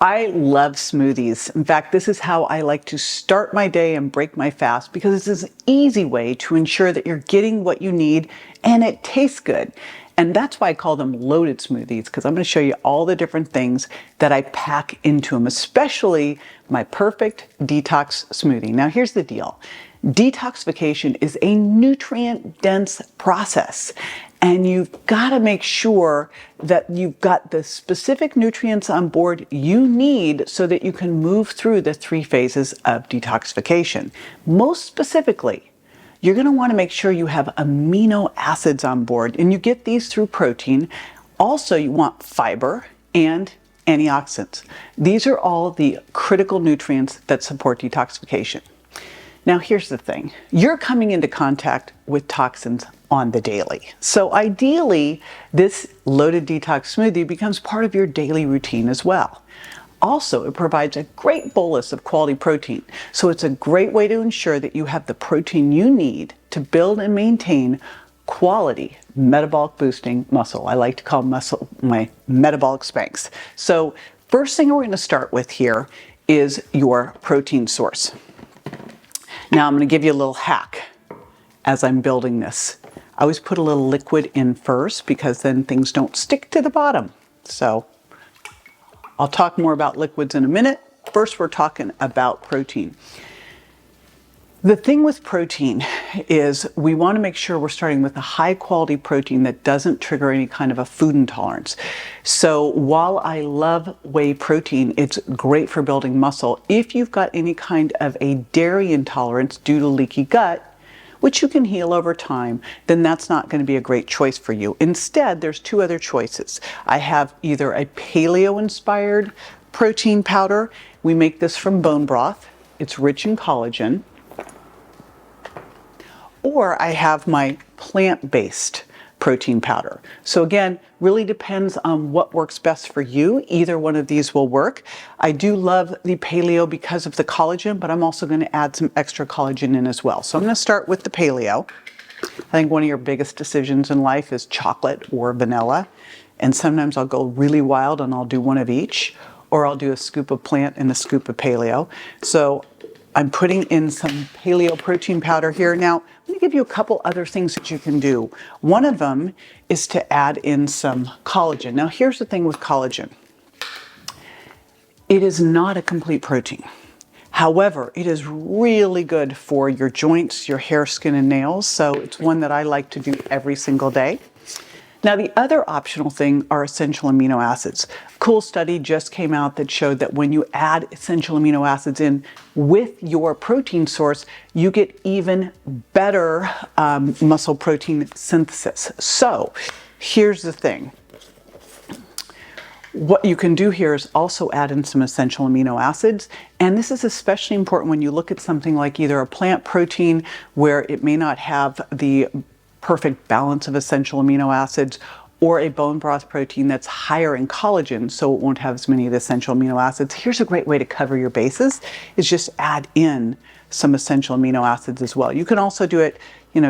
I love smoothies. In fact, this is how I like to start my day and break my fast because it's an easy way to ensure that you're getting what you need and it tastes good. And that's why I call them loaded smoothies, because I'm going to show you all the different things that I pack into them, especially my perfect detox smoothie. Now, here's the deal. Detoxification is a nutrient-dense process, and you've got to make sure that you've got the specific nutrients on board you need so that you can move through the 3 phases of detoxification. Most specifically, you're going to want to make sure you have amino acids on board, and you get these through protein. Also, you want fiber and antioxidants. These are all the critical nutrients that support detoxification. Now, here's the thing. You're coming into contact with toxins on the daily. So ideally, this loaded detox smoothie becomes part of your daily routine as well. Also, it provides a great bolus of quality protein. So it's a great way to ensure that you have the protein you need to build and maintain quality metabolic boosting muscle. I like to call muscle my metabolic Spanx. So first thing we're going to start with here is your protein source. Now I'm going to give you a little hack as I'm building this. I always put a little liquid in first because then things don't stick to the bottom. So I'll talk more about liquids in a minute. First, we're talking about protein. The thing with protein is we want to make sure we're starting with a high quality protein that doesn't trigger any kind of a food intolerance. So while I love whey protein, it's great for building muscle. If you've got any kind of a dairy intolerance due to leaky gut, which you can heal over time, then that's not going to be a great choice for you. Instead, there's 2 other choices. I have either a paleo-inspired protein powder. We make this from bone broth. It's rich in collagen. Or I have my plant-based protein powder. So again, really depends on what works best for you. Either one of these will work. I do love the paleo because of the collagen, but I'm also going to add some extra collagen in as well. So I'm going to start with the paleo. I think one of your biggest decisions in life is chocolate or vanilla. And sometimes I'll go really wild and I'll do one of each, or I'll do a scoop of plant and a scoop of paleo. So I'm putting in some paleo protein powder here. Now, let me give you a couple other things that you can do. One of them is to add in some collagen. Now, here's the thing with collagen. It is not a complete protein. However, it is really good for your joints, your hair, skin, and nails. So it's one that I like to do every single day. Now, the other optional thing are essential amino acids. A cool study just came out that showed that when you add essential amino acids in with your protein source, you get even better muscle protein synthesis. So here's the thing. What you can do here is also add in some essential amino acids. And this is especially important when you look at something like either a plant protein where it may not have the perfect balance of essential amino acids, or a bone broth protein that's higher in collagen, so it won't have as many of the essential amino acids. Here's a great way to cover your bases, is just add in some essential amino acids as well. You can also do it,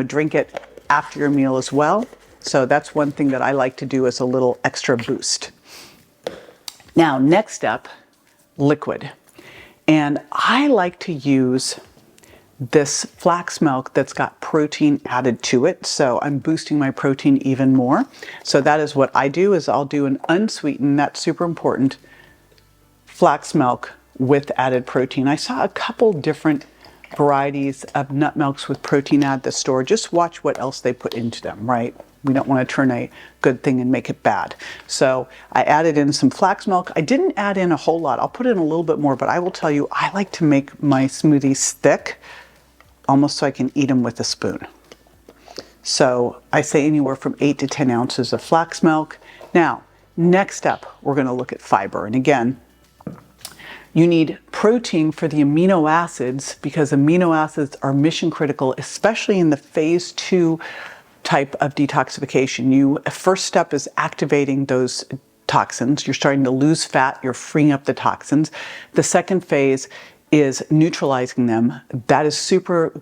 drink it after your meal as well. So that's one thing that I like to do as a little extra boost. Now, next up, liquid. And I like to use this flax milk that's got protein added to it. So I'm boosting my protein even more. So that is what I do, is I'll do an unsweetened, that's super important, flax milk with added protein. I saw a couple different varieties of nut milks with protein at the store. Just watch what else they put into them, right? We don't want to turn a good thing and make it bad. So I added in some flax milk. I didn't add in a whole lot. I'll put in a little bit more, but I will tell you, I like to make my smoothies thick, almost so I can eat them with a spoon. So I say anywhere from 8 to 10 ounces of flax milk. Now, next up, we're going to look at fiber. And again, you need protein for the amino acids because amino acids are mission critical, especially in the phase 2 type of detoxification. First step is activating those toxins. You're starting to lose fat. You're freeing up the toxins. The second phase is neutralizing them. That is super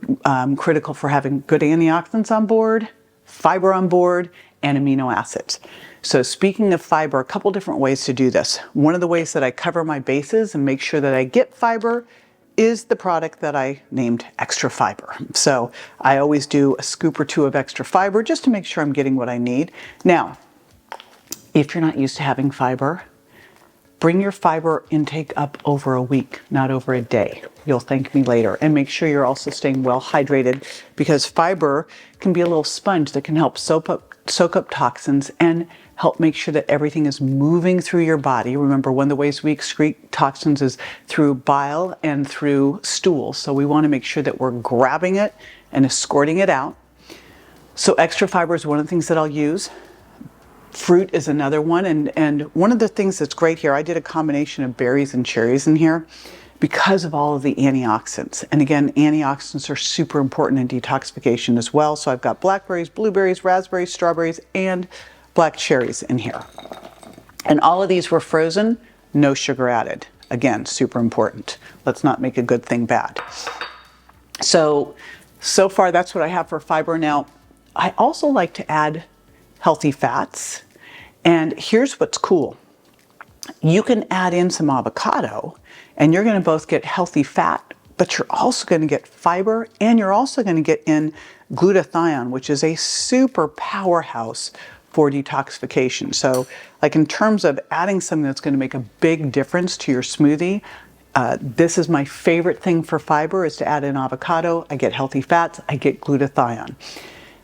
critical for having good antioxidants on board, fiber on board, and amino acids. So speaking of fiber, a couple different ways to do this. One of the ways that I cover my bases and make sure that I get fiber is the product that I named extra fiber. So I always do a scoop or two of extra fiber just to make sure I'm getting what I need. Now, if you're not used to having fiber, bring your fiber intake up over a week, not over a day. You'll thank me later. And make sure you're also staying well hydrated, because fiber can be a little sponge that can help soak up toxins and help make sure that everything is moving through your body. Remember, one of the ways we excrete toxins is through bile and through stool. So we want to make sure that we're grabbing it and escorting it out. So extra fiber is one of the things that I'll use. Fruit is another one, and one of the things that's great here, I did a combination of berries and cherries in here because of all of the antioxidants. And again, antioxidants are super important in detoxification as well. So I've got blackberries, blueberries, raspberries, strawberries, and black cherries in here. And all of these were frozen, no sugar added. Again, super important. Let's not make a good thing bad. So far that's what I have for fiber. Now, I also like to add healthy fats. And here's what's cool. You can add in some avocado and you're going to both get healthy fat, but you're also going to get fiber, and you're also going to get in glutathione, which is a super powerhouse for detoxification. So like in terms of adding something that's going to make a big difference to your smoothie, this is my favorite thing for fiber, is to add in avocado. I get healthy fats, I get glutathione.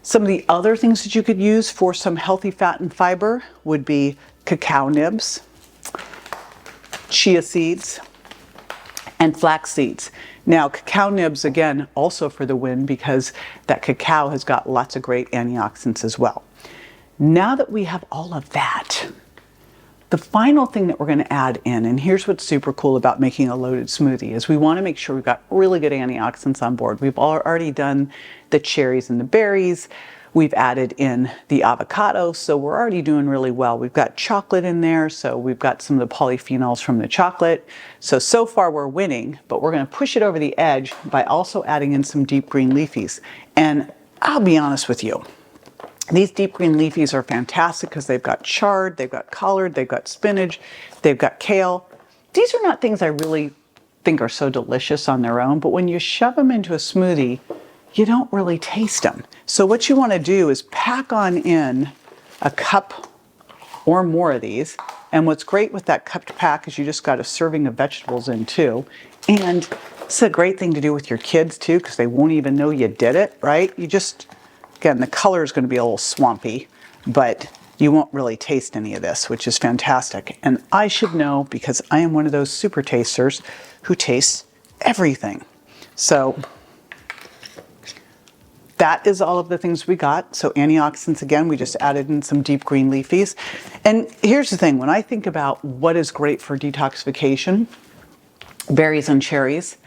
Some of the other things that you could use for some healthy fat and fiber would be cacao nibs, chia seeds, and flax seeds. Now, cacao nibs, again, also for the win, because that cacao has got lots of great antioxidants as well. Now that we have all of that, the final thing that we're going to add in, and here's what's super cool about making a loaded smoothie, is we want to make sure we've got really good antioxidants on board. We've already done the cherries and the berries. We've added in the avocado, so we're already doing really well. We've got chocolate in there, so we've got some of the polyphenols from the chocolate. So far we're winning, but we're going to push it over the edge by also adding in some deep green leafies. And I'll be honest with you, these deep green leafies are fantastic because they've got chard, they've got collard, they've got spinach, they've got kale. These are not things I really think are so delicious on their own, but when you shove them into a smoothie, you don't really taste them. So what you want to do is pack on in a cup or more of these. And what's great with that cupped pack is you just got a serving of vegetables in too. And it's a great thing to do with your kids too, because they won't even know you did it, right? You just, again, the color is going to be a little swampy, but you won't really taste any of this, which is fantastic. And I should know, because I am one of those super tasters who tastes everything. So that is all of the things we got. So antioxidants, again, we just added in some deep green leafies. And here's the thing, when I think about what is great for detoxification, berries and cherries,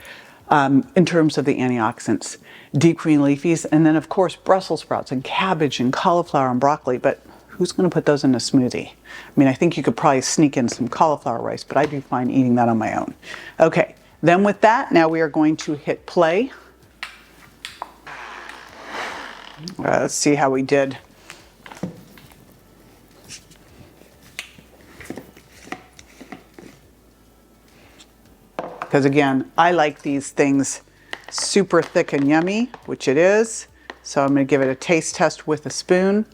in terms of the antioxidants, deep green leafies, and then of course Brussels sprouts and cabbage and cauliflower and broccoli, but who's going to put those in a smoothie? I mean, I think you could probably sneak in some cauliflower rice, but I do fine eating that on my own. Okay, then with that, now we are going to hit play. Let's see how we did. Because again, I like these things super thick and yummy, which it is. So I'm going to give it a taste test with a spoon.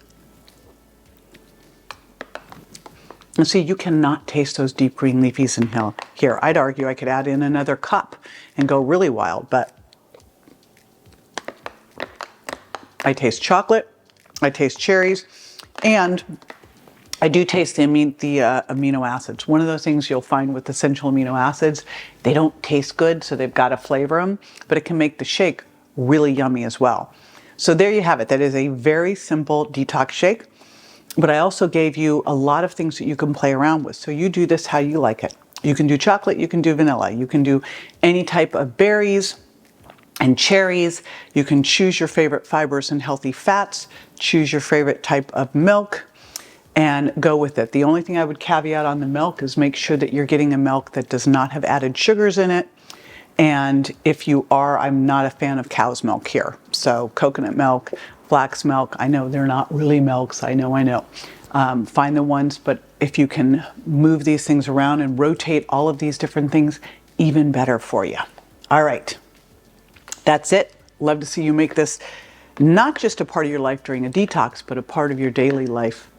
And see, you cannot taste those deep green leafies in here. I'd argue I could add in another cup and go really wild, but I taste chocolate, I taste cherries, and I do taste the amino acids. One of those things you'll find with essential amino acids, they don't taste good, so they've got to flavor them, but it can make the shake really yummy as well. So there you have it. That is a very simple detox shake, but I also gave you a lot of things that you can play around with. So you do this how you like it. You can do chocolate, you can do vanilla, you can do any type of berries and cherries. You can choose your favorite fibers and healthy fats, choose your favorite type of milk, and go with it. The only thing I would caveat on the milk is make sure that you're getting a milk that does not have added sugars in it, And if you are, I'm not a fan of cow's milk here. So coconut milk, flax milk, I know they're not really milks, I know. Find the ones, but if you can move these things around and rotate all of these different things, even better for you. All right, that's it. Love to see you make this not just a part of your life during a detox, but a part of your daily life